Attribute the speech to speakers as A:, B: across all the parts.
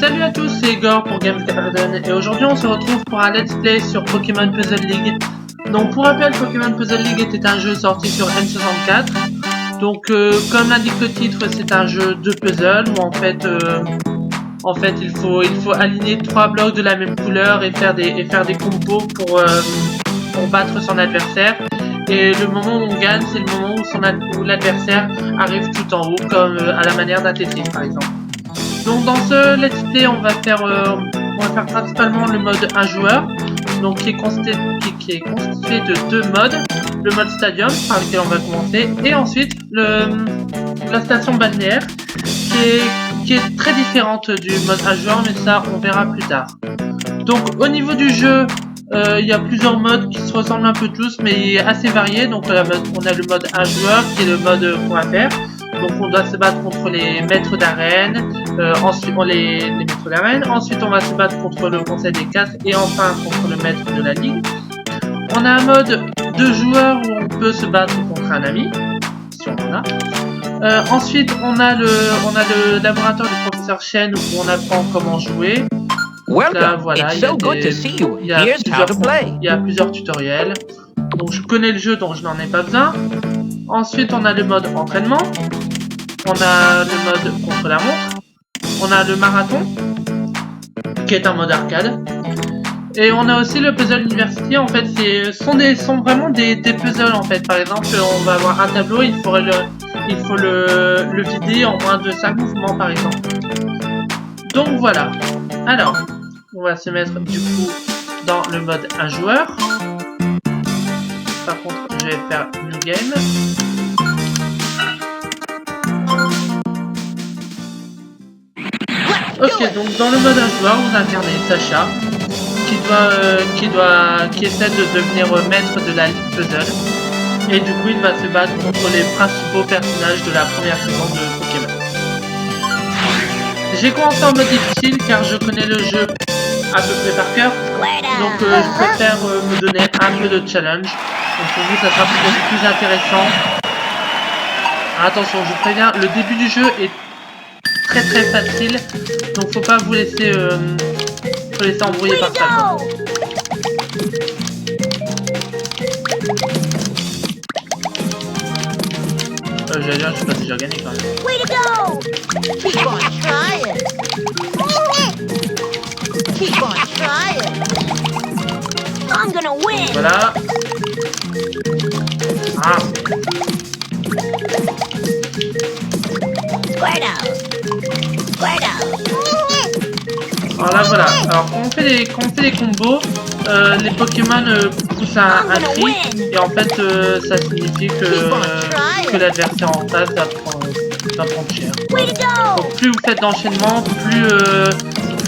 A: Salut à tous, c'est Igor pour Games Garden et aujourd'hui on se retrouve pour un let's play sur Pokémon Puzzle League. Donc pour rappel, Pokémon Puzzle League était un jeu sorti sur N64. Donc comme l'indique le titre, c'est un jeu de puzzle où en fait il faut aligner 3 blocs de la même couleur et faire des combos pour battre son adversaire. Et le moment où on gagne, c'est le moment où l'adversaire arrive tout en haut, comme à la manière d'un Tetris par exemple. Donc dans ce let's play, on va faire principalement le mode 1 joueur, donc qui est constitué de 2 modes, le mode stadium par lequel on va commencer, et ensuite la station balnéaire qui est très différente du mode 1 joueur, mais ça on verra plus tard. Donc au niveau du jeu, il y a plusieurs modes qui se ressemblent un peu tous, mais assez variés. Donc on a le mode 1 joueur qui est le mode qu'on va faire. Donc on doit se battre contre les maîtres d'arène, ensuite les maîtres d'arène, ensuite on va se battre contre le conseil des 4 et enfin contre le maître de la ligue. On a un mode 2 joueurs où on peut se battre contre un ami, si on en a. Ensuite on a le laboratoire du professeur Chen où on apprend comment jouer. Là, voilà, il y a plusieurs tutoriels. Donc je connais le jeu, donc je n'en ai pas besoin. Ensuite on a le mode entraînement. On a le mode contre la montre. On a le marathon, qui est un mode arcade. Et on a aussi le puzzle university. En fait, sont vraiment des puzzles en fait. Par exemple, on va avoir un tableau, il faut le vider en moins de 5 mouvements par exemple. Donc voilà. Alors, on va se mettre du coup dans le mode 1 joueur. Par contre, je vais faire New Game. Ok, donc dans le mode 1 joueur, vous incarnez Sacha, qui essaie de devenir maître de la ligue puzzle. Et du coup, il va se battre contre les principaux personnages de la première saison de Pokémon. J'ai commencé en mode difficile car je connais le jeu à peu près par cœur. Donc je préfère me donner un peu de challenge. Donc pour vous, ça sera peut-être plus intéressant. Attention, je vous préviens, le début du jeu est très facile, donc faut pas vous laisser embrouiller par ça. J'allais dire, je suis pas déjà gagné quand même.
B: Way to go! Keep on trying. Keep on trying. I'm gonna win.
A: Voilà. Ah. Alors là voilà, alors quand on fait les combos, les Pokémon poussent un cri et en fait ça signifie que l'adversaire en face va prendre cher. Donc plus vous faites d'enchaînement, plus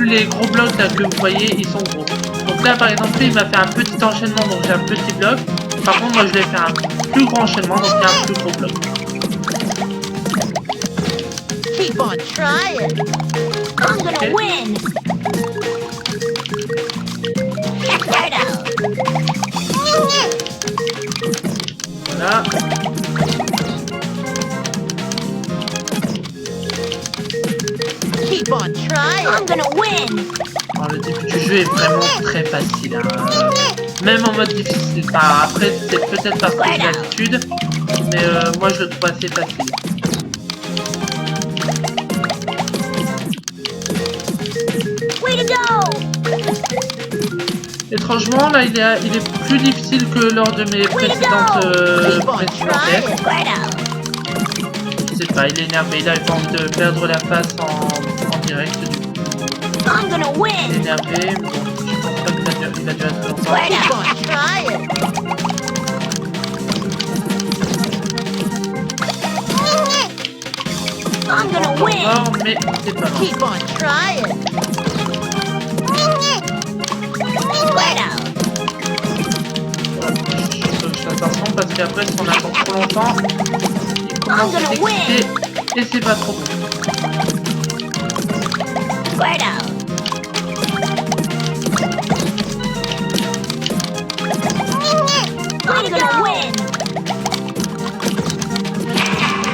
A: les gros blocs là que vous voyez ils sont gros. Donc là par exemple il m'a fait un petit enchaînement, donc j'ai un petit bloc. Par contre moi je vais faire un plus grand enchaînement, donc il y a un plus gros bloc.
B: Keep on trying. I'm gonna win.
A: Voilà.
B: Keep on trying. I'm gonna win.
A: Alors, le début du jeu est vraiment très facile. Hein. Même en mode difficile. Enfin, après, c'est peut-être parce que j'ai l'habitude, mais moi je le trouve assez facile. Étrangement, là, il est plus difficile que lors de mes précédentes tests. Je sais pas, il est énervé, il a pas envie de perdre la face en direct du coup. Il est énervé, bon, je pense pas qu'il va durer très longtemps. Mort, mais c'est pas mort. Je fais attention parce qu'après si on attend trop longtemps, il commence à s'exciter et c'est pas trop bon.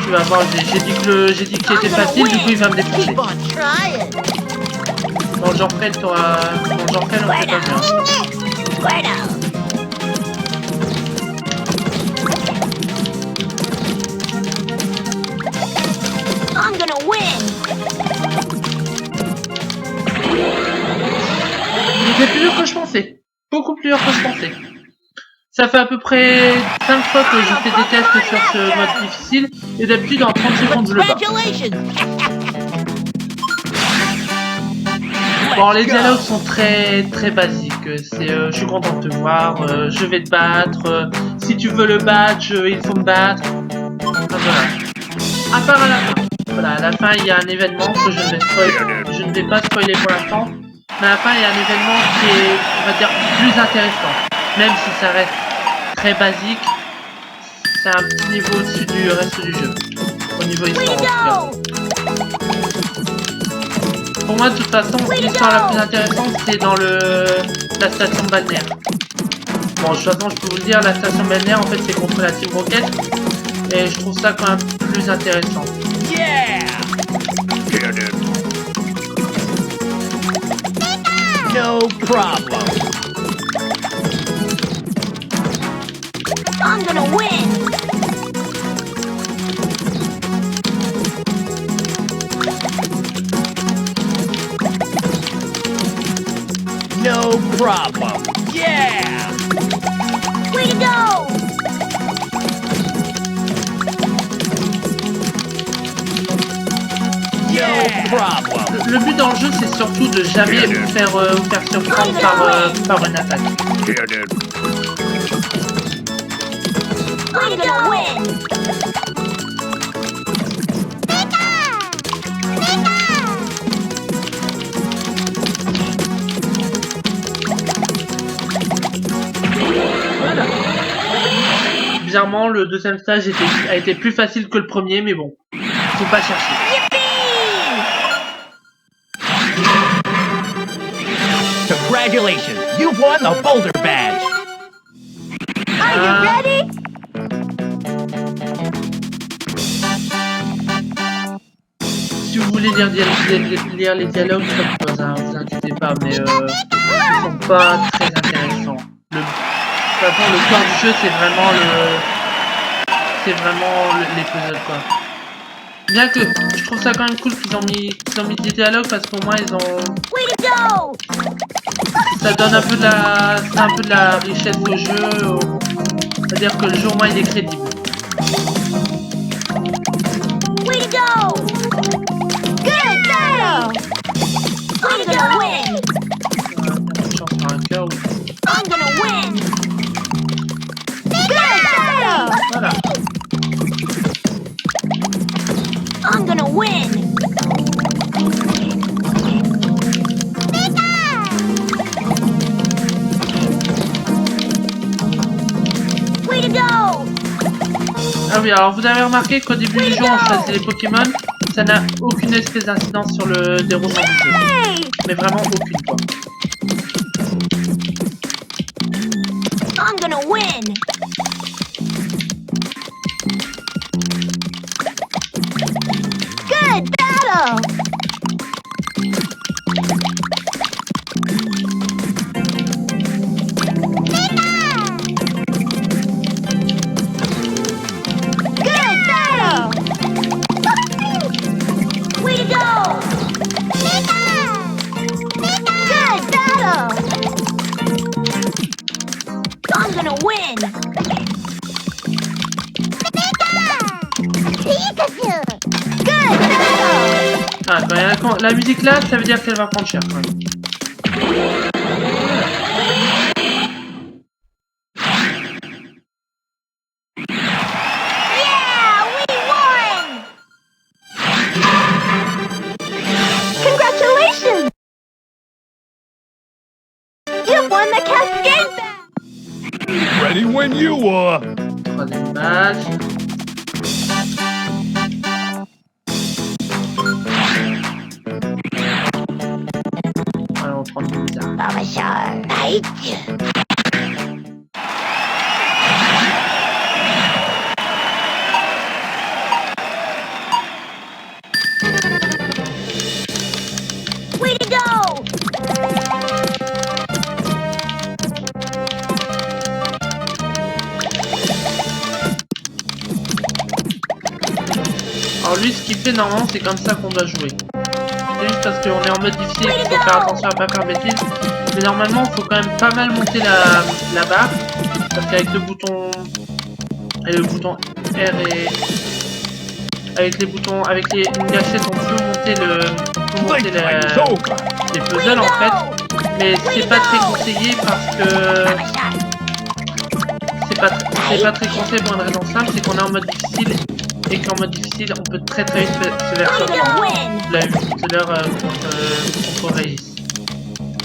A: Tu vas voir, j'ai dit qu'il était facile, du coup il va me défoncer. Jean-Fred, t'auras... Bon, Jean-Fred, on sait pas bien.
B: Squirtle. I'm gonna win.
A: Il était plus dur que je pensais. Beaucoup plus dur que je pensais. Ça fait à peu près 5 fois que je fais des tests sur ce mode difficile. Et d'habitude, en 30 secondes, je le bats.
B: Congratulations.
A: Bon, les dialogues sont très basiques. C'est je suis content de te voir, je vais te battre, si tu veux le battre, il faut me battre. Enfin, voilà. À part à la fin. Voilà, à la fin il y a un événement que je ne vais pas spoiler pour l'instant. Mais à la fin il y a un événement qui est, on va dire, plus intéressant. Même si ça reste très basique, c'est un petit niveau au-dessus du reste du jeu. Au niveau histoire en tout cas. Pour moi, de toute façon, l'histoire la plus intéressante, c'est dans la station balnéaire. Bon, de toute façon, je peux vous le dire, la station balnéaire, en fait, c'est contre la Team Rocket. Et je trouve ça quand même plus intéressant.
B: Yeah. No problem. I'm gonna win. No problem. Yeah! Way to go! Yeah! No problem.
A: Le but dans le jeu, c'est surtout de jamais vous faire surprendre par une attaque.
B: I'm gonna win!
A: Voilà. Bizarrement, le deuxième stage a été plus facile que le premier, mais bon, faut pas chercher.
B: Congratulations! You've won the Boulder Badge! Are you ready?
A: Si vous voulez lire les dialogues, ça vous vous inquiétez pas, mais ils sont pas très intéressants. De toute façon, le cœur du jeu, c'est vraiment les puzzles, quoi. Bien que je trouve ça quand même cool qu'ils ont mis des dialogues parce qu'au moins ils ont. Ça donne un peu de la richesse au jeu. C'est-à-dire que le jeu au moins il est crédible.
B: Way to go! Good battle! I'm gonna win!
A: Chance sur un cœur.
B: I'm gonna win! Good battle!
A: Voilà.
B: I'm gonna win! Way to go!
A: Ah oui, alors vous avez remarqué qu'au début du jeu on choisit les Pokémon, ça n'a aucune espèce d'incidence sur le déroulement du jeu. Mais vraiment aucune quoi.
B: I'm gonna win! Good battle! Good battle! Way to go! Good battle! I'm gonna win! Pikachu! Good battle!
A: Ah, quand la musique là, ça veut dire qu'elle va prendre cher quand même.
B: Yeah, we won! Congratulations! You won the Cascade Badge!
C: Ready when you are.
A: Troisième match. Alors on prend le bizarre.
B: Bulbasaur. Right? Way to go!
A: qui fait normalement c'est comme ça qu'on doit jouer. C'est juste parce qu'on est en mode difficile et qu'il faut faire attention à pas faire bêtise. Mais normalement il faut quand même pas mal monter la barre. Parce qu'avec le bouton R et avec les gâchettes on peut monter les puzzles en fait. Mais c'est pas très conseillé parce que c'est pas très conseillé pour une raison simple, c'est qu'on est en mode difficile et qu'en mode difficile on peut très vite se faire sortir. Là, tout à l'heure contre Régis.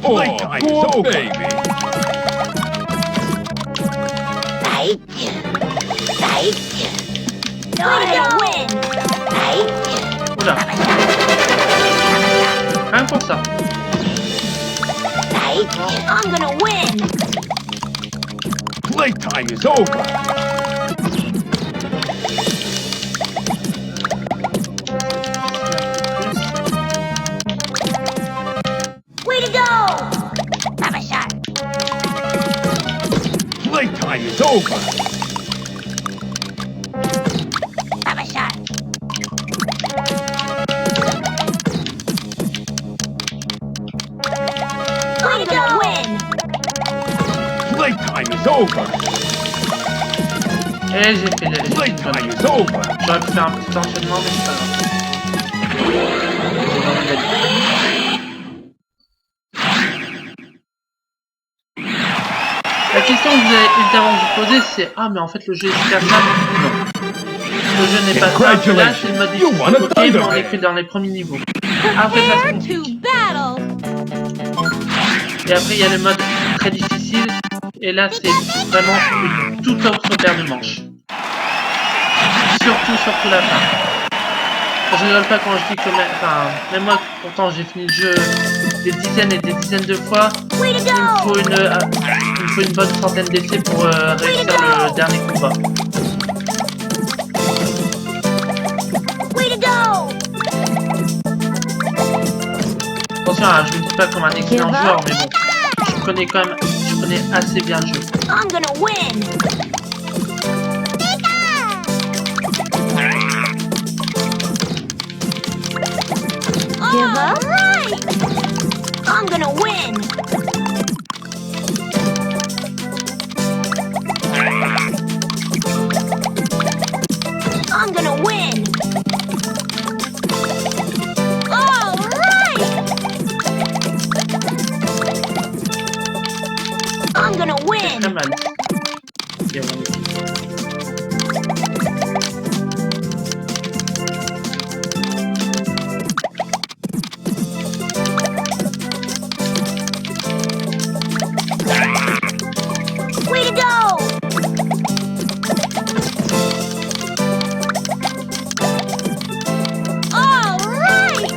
C: Oh, poor baby.
A: Oula. Rien pour ça.
B: I'm gonna win.
C: Playtime is over.
B: Way to go. Have a shot.
C: Playtime is over.
B: Have a shot. I'm gonna win.
C: Playtime is over.
A: Et j'ai fait les
C: Playtime is over.
A: J'aurais pu faire un petit enchaînement, mais c'est pas grave. La question que vous allez évidemment vous poser, c'est ah mais en fait le jeu est super simple. Non. Le jeu n'est pas simple. Là c'est le mode difficile. Ok, mais on est que dans les premiers niveaux. Après ça se
B: Prepare
A: complique.
B: to battle.
A: Et après il y a le mode très difficile. Et là c'est vraiment une toute autre paire de manches. Surtout la fin. Je rigole pas quand je dis que même moi pourtant j'ai fini le jeu des dizaines et des dizaines de fois.
B: Way to
A: Il me
B: go.
A: faut une bonne centaine d'essais pour réussir le dernier combat.
B: Way to go.
A: Attention, hein, je ne dis pas comme un excellent joueur, mais bon, je connais assez bien le jeu.
B: I'm gonna win. Give up. Right. I'm gonna win. I'm gonna win. All right. I'm gonna win.
A: Très mal. Ok, bon.
B: Way to go. All right.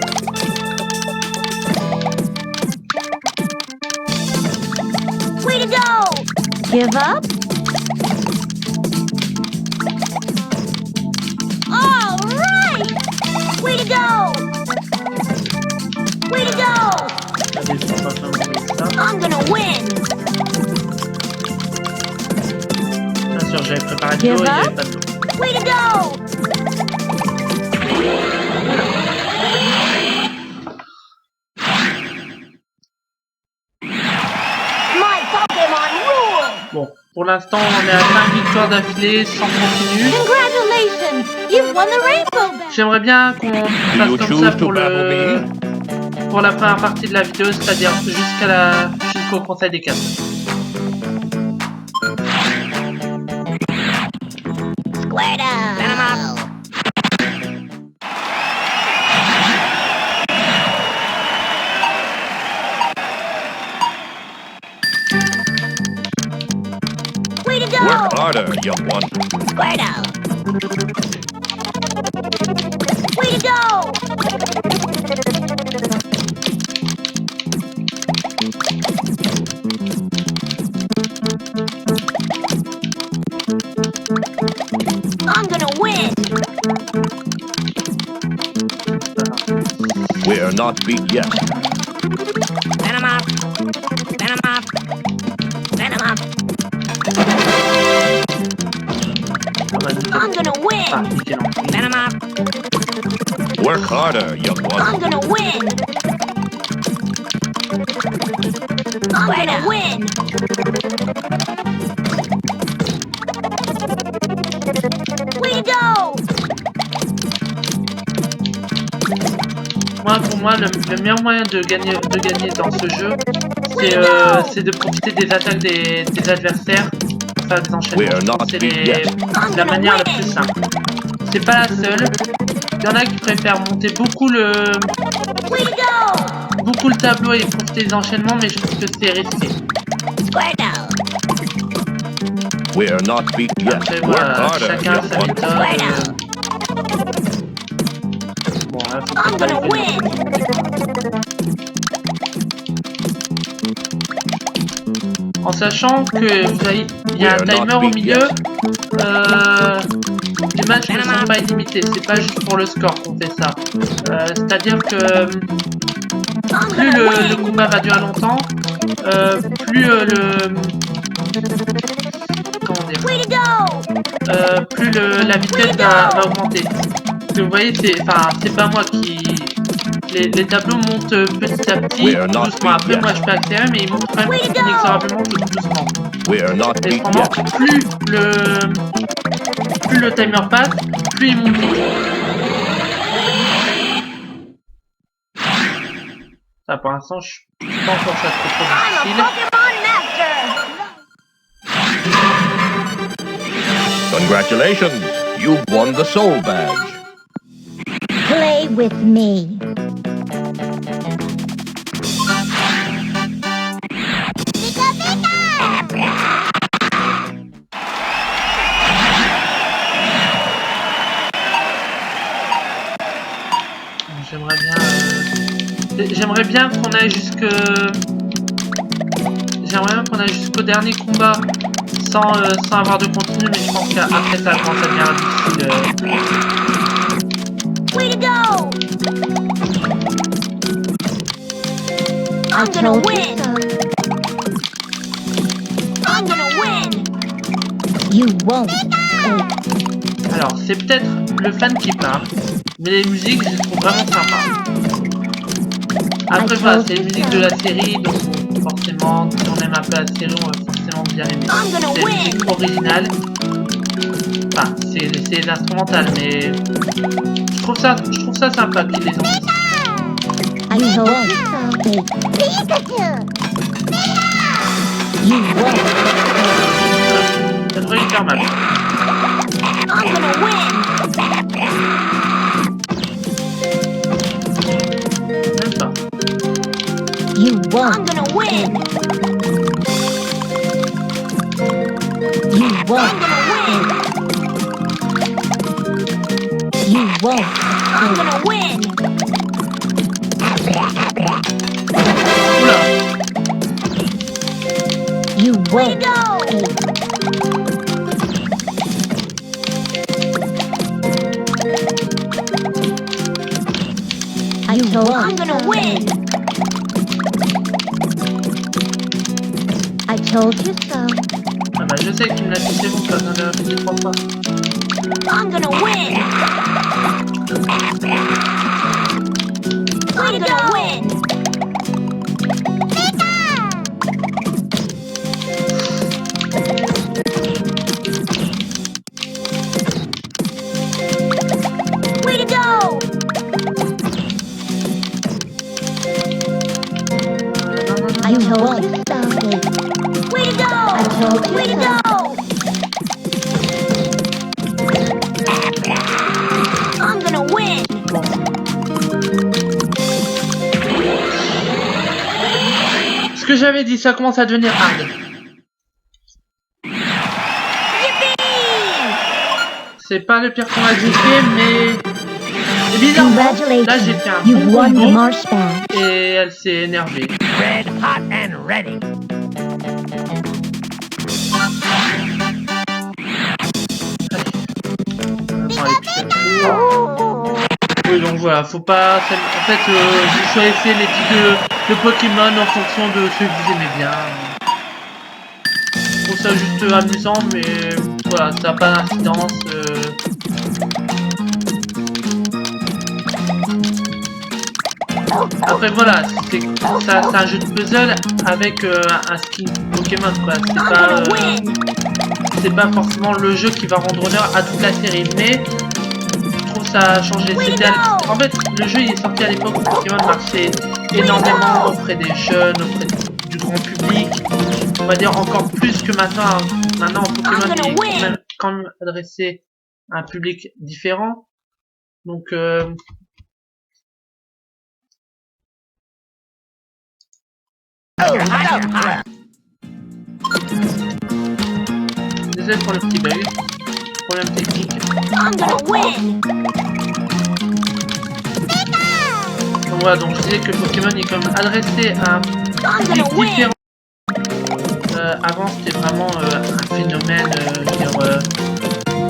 B: Way to go. Give up. All right. Way to go. Way to go.
A: Allez, on va faire ça.
B: I'm gonna win.
A: Bien sûr, j'avais préparé de l'eau et il n'y avait pas d'eau.
B: Way to go. My Pokémon rule.
A: Bon, pour l'instant, on est à 5 victoires d'affilée sans continu.
B: Congratulations. You've won the Rainbow Belt.
A: J'aimerais bien qu'on
C: Do
A: fasse
C: you
A: comme
C: choose
A: ça
C: to battle
A: pour la première partie de la vidéo, c'est-à-dire jusqu'au Conseil des 4.
B: Squirtle. Way to go.
C: Work harder, young one.
B: Squirtle. Way to go. I'm gonna win.
C: We're not beat yet.
B: Venom up. Venom up. Venom up. I'm gonna
A: Ah,
B: win.
A: nickel.
B: Venom up.
C: Work harder, young one.
B: I'm gonna win. I'm gonna win. Way to go.
A: Moi, pour moi, le meilleur moyen de gagner dans ce jeu, c'est de profiter des attaques des adversaires pour faire des enchaînements. C'est la manière la plus simple. C'est pas la seule. Il y en a qui préfèrent monter beaucoup le tableau et profiter des enchaînements, mais je trouve que c'est risqué.
B: Square down.
C: We are not beat yet.
A: Après,
C: Work
A: voilà,
C: harder,
A: chacun a
C: young
A: sa
C: one.
A: méthode. Bon, là, faut
B: I'm
A: pas
B: gonna
A: arriver.
B: win.
A: En sachant que vous avez, il y a un timer au milieu, les matchs ne sont pas illimités, c'est pas juste pour le score qu'on fait ça. C'est-à-dire que plus le combat va durer longtemps, plus comment dire, plus la vitesse va augmenter. Parce que vous voyez, c'est pas moi qui... Les tableaux montent petit à petit, doucement. Après, moi, je peux accélérer, mais ils montent quand même inexorablement tout doucement.
C: We are not
A: Et
C: beat
A: cependant,
C: yet.
A: plus le timer passe, plus il monte vite. Ça, pour l'instant, je suis pas encore ça trop
B: I'm a
A: difficile.
B: Pokemon master.
C: Congratulations, you've won the Soul Badge.
B: Play with me.
A: J'aimerais bien qu'on aille jusqu'au dernier combat sans avoir de continu, mais je pense qu'après ça commence à devenir difficile.
B: Way to go! I'm gonna win! I'm gonna win! You won't!
A: Alors, c'est peut-être le fan qui parle, mais les musiques, je les trouve vraiment sympas. Après, voilà, c'est les musiques de la série, donc forcément, si on aime un peu la série, on va forcément bien aimer. C'est les musiques originales. Enfin, c'est les instrumentales, mais je trouve ça sympa qu'ils les ont mis.
B: I told you so. Pikachu! You won't!
A: Ça devrait lui faire mal.
B: I'm gonna win!
A: Même pas.
B: You won't! I'm gonna win! You won't! I'm gonna win! You won't! I'm gonna win!
A: Oula!
B: You won't! Go! I told you I'm gonna win! I told you so.
A: Ah bah, je sais que tu me l'as dit, c'est bon, ça ne le dis pas.
B: I'm gonna win! I'm gonna win! Way to go! I told you so. Way to go! I told you Way to go! I'm gonna win!
A: Ce que j'avais dit, ça commence à devenir hard.
B: Yippee!
A: C'est pas le pire combat que j'ai fait, mais... Et bizarrement, là j'ai fait un
B: You've
A: bon
B: won the
A: combo
B: marsh badge.
A: et elle s'est énervée.
D: Red hot and ready.
A: Oui, donc voilà, faut pas... En fait, vous choisissez les types de Pokémon en fonction de ceux que vous aimez bien. Je trouve ça juste amusant, mais voilà, ça n'a pas d'incidence. Après voilà, c'est un jeu de puzzle avec un skin Pokémon quoi. C'est pas forcément le jeu qui va rendre honneur à toute la série, mais je trouve ça a changé. En fait, le jeu il est sorti à l'époque où Pokémon marchait énormément auprès des jeunes, auprès du grand public. On va dire encore plus que maintenant. Maintenant, Pokémon est quand même adressé à un public différent. Donc, désolé pour le petit bug, problème technique. Donc voilà, donc je disais que Pokémon est quand même adressé à un public différent. Avant c'était vraiment un phénomène,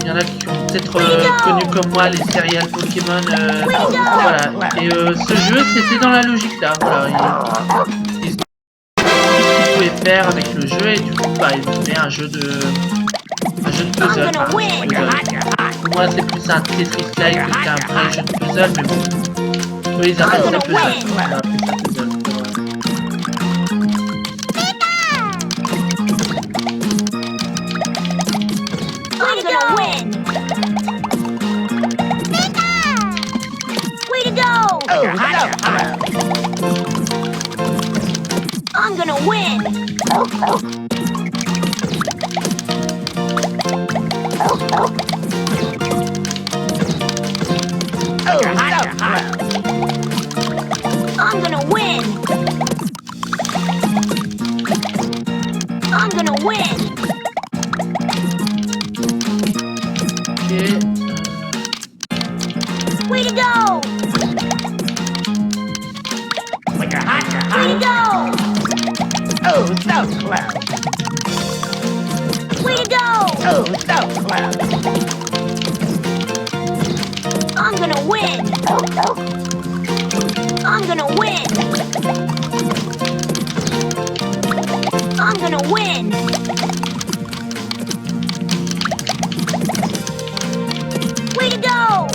A: il y en a qui ont peut-être connu comme moi les serial Pokémon, voilà. Et ce jeu c'était dans la logique là, voilà. Ils pouvaient faire avec le jeu et du coup bah ils ont fait un jeu de puzzle. Pour moi c'est plus un Tetris-like que qu'un vrai jeu de puzzle, mais bon. Eux ils appellent ça puzzle. Voilà, ça puzzle.
B: I'm gonna win! I'm gonna win! I'm gonna win!
A: Okay.
B: Way to go!
D: When you're hot, you're
B: Way to
D: hot.
B: go!
D: Oh, so close.
B: Way to go!
D: Oh, so close.
B: I'm gonna win! I'm gonna win! I'm gonna win! Way to go!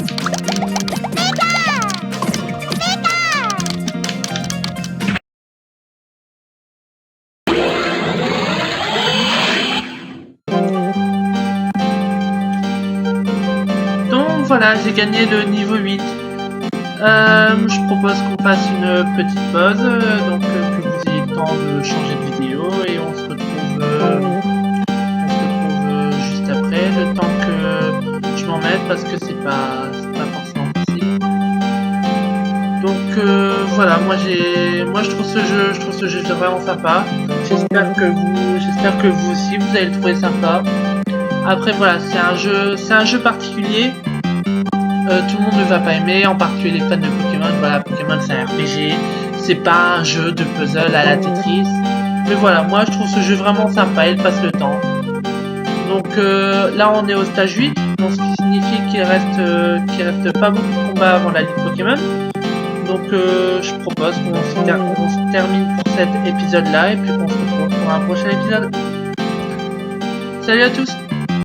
A: Donc voilà, j'ai gagné le niveau 8. Je propose qu'on fasse une petite pause, donc que vous ayez le temps de changer de vidéo et on se retrouve juste après, le temps que je m'en mette parce que c'est pas forcément possible. Donc voilà, moi je trouve ce jeu vraiment sympa. J'espère que vous aussi vous allez le trouver sympa. Après voilà, c'est un jeu particulier. Tout le monde ne va pas aimer, en particulier les fans de Pokémon. Voilà, Pokémon c'est un RPG, c'est pas un jeu de puzzle à la Tetris. Mais voilà, moi je trouve ce jeu vraiment sympa, il passe le temps. Donc là on est au stage 8, donc ce qui signifie qu'il reste pas beaucoup de combats avant la Ligue Pokémon. Donc je propose qu'on se termine pour cet épisode là et puis qu'on se retrouve pour un prochain épisode. Salut à tous!